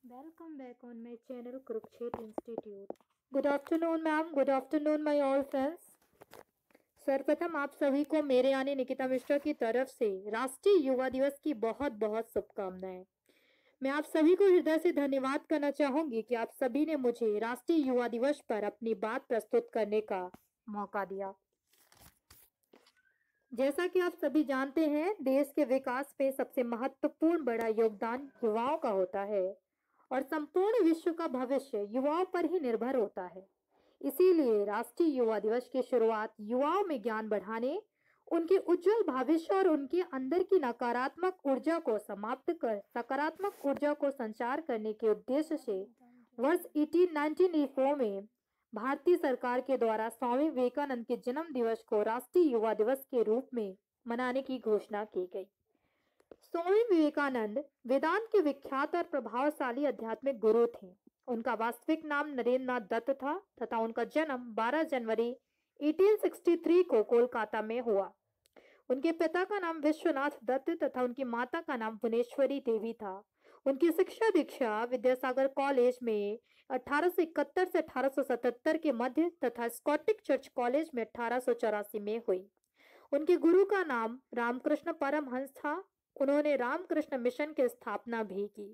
Welcome back on my channel Kurukshetra Institute. Good afternoon ma'am, good afternoon my all friends. सर्वप्रथम आप सभी को मेरे यानी निकिता मिश्रा की तरफ से राष्ट्रीय युवा दिवस की बहुत बहुत शुभकामनाएं। मैं आप सभी को हृदय से धन्यवाद करना चाहूंगी कि आप सभी ने मुझे राष्ट्रीय युवा दिवस पर अपनी बात प्रस्तुत करने का मौका दिया। जैसा कि आप सभी जानते हैं, देश के विकास में सबसे महत्वपूर्ण बड़ा योगदान युवाओं का होता है और संपूर्ण विश्व का भविष्य युवाओं पर ही निर्भर होता है। इसीलिए राष्ट्रीय युवा दिवस की शुरुआत युवाओं में ज्ञान बढ़ाने, उनके उज्जवल भविष्य और उनके अंदर की नकारात्मक ऊर्जा को समाप्त कर सकारात्मक ऊर्जा को संचार करने के उद्देश्य से वर्ष 1994 में भारतीय सरकार के द्वारा स्वामी विवेकानंद के जन्म दिवस को राष्ट्रीय युवा दिवस के रूप में मनाने की घोषणा की गई। स्वामी विवेकानंद वेदांत के विख्यात और प्रभावशाली आध्यात्मिक गुरु थे। उनका वास्तविक नाम नरेंद्र नाथ दत्त था तथा उनका जन्म 12 जनवरी 1863 को कोलकाता में हुआ। उनके पिता का नाम विश्वनाथ दत्त तथा उनकी माता का नाम भुवनेश्वरी देवी था। उनकी शिक्षा दीक्षा विद्यासागर कॉलेज में 1871 से 1877 के मध्य तथा स्कॉटिश चर्च कॉलेज में 1884 में हुई। उनके गुरु का नाम रामकृष्ण परमहंस था। उन्होंने रामकृष्ण मिशन की स्थापना भी की।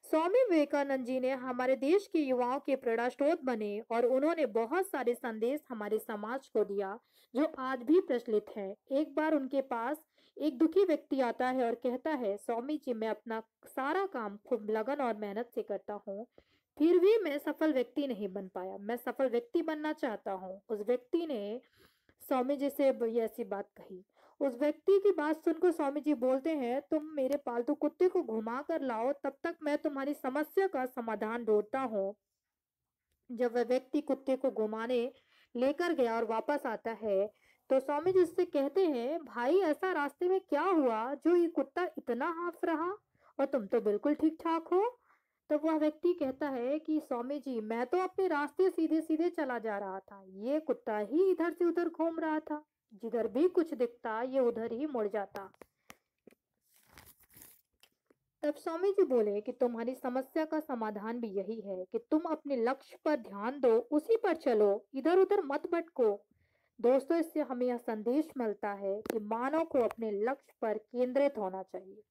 स्वामी विवेकानंद जी ने हमारे देश के युवाओं के प्रेरणा स्रोत बने और उन्होंने बहुत सारे संदेश हमारे समाज को दिया जो आज भी प्रचलित है। एक बार उनके पास एक दुखी व्यक्ति आता है और कहता है, स्वामी जी मैं अपना सारा काम खूब लगन और मेहनत से करता हूँ, फिर भी मैं सफल व्यक्ति नहीं बन पाया। मैं सफल व्यक्ति बनना चाहता हूँ। उस व्यक्ति ने स्वामी जी से ऐसी बात कही। उस व्यक्ति की बात सुनकर स्वामी जी बोलते हैं, तुम मेरे पालतू कुत्ते को घुमा कर लाओ, तब तक मैं तुम्हारी समस्या का समाधान ढूंढता हूँ। जब वह व्यक्ति कुत्ते को घुमाने लेकर गया और वापस आता है तो स्वामी जी उससे कहते हैं, भाई ऐसा रास्ते में क्या हुआ जो ये कुत्ता इतना हाँफ रहा और तुम तो बिल्कुल ठीक ठाक हो। तब वह व्यक्ति कहता है कि स्वामी जी मैं तो अपने रास्ते सीधे सीधे चला जा रहा था, ये कुत्ता ही इधर से उधर घूम रहा था, जिधर भी कुछ दिखता ये उधर ही मुड़ जाता। तब स्वामी जी बोले कि तुम्हारी समस्या का समाधान भी यही है कि तुम अपने लक्ष्य पर ध्यान दो, उसी पर चलो, इधर उधर मत भटको। दोस्तों, इससे हमें यह संदेश मिलता है कि मानव को अपने लक्ष्य पर केंद्रित होना चाहिए,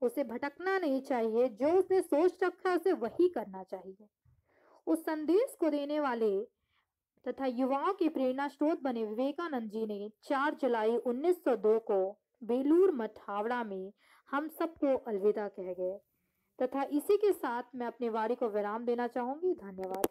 उसे भटकना नहीं चाहिए, जो उसने सोच रखा है उसे वही करना चाहिए। उस संदेश को देने वाले तथा युवाओं के प्रेरणा स्रोत बने विवेकानंद जी ने 4 जुलाई 1902 को बेलूर मठ हावड़ा में हम सबको अलविदा कह गए तथा इसी के साथ मैं अपनी वाणी को विराम देना चाहूंगी। धन्यवाद।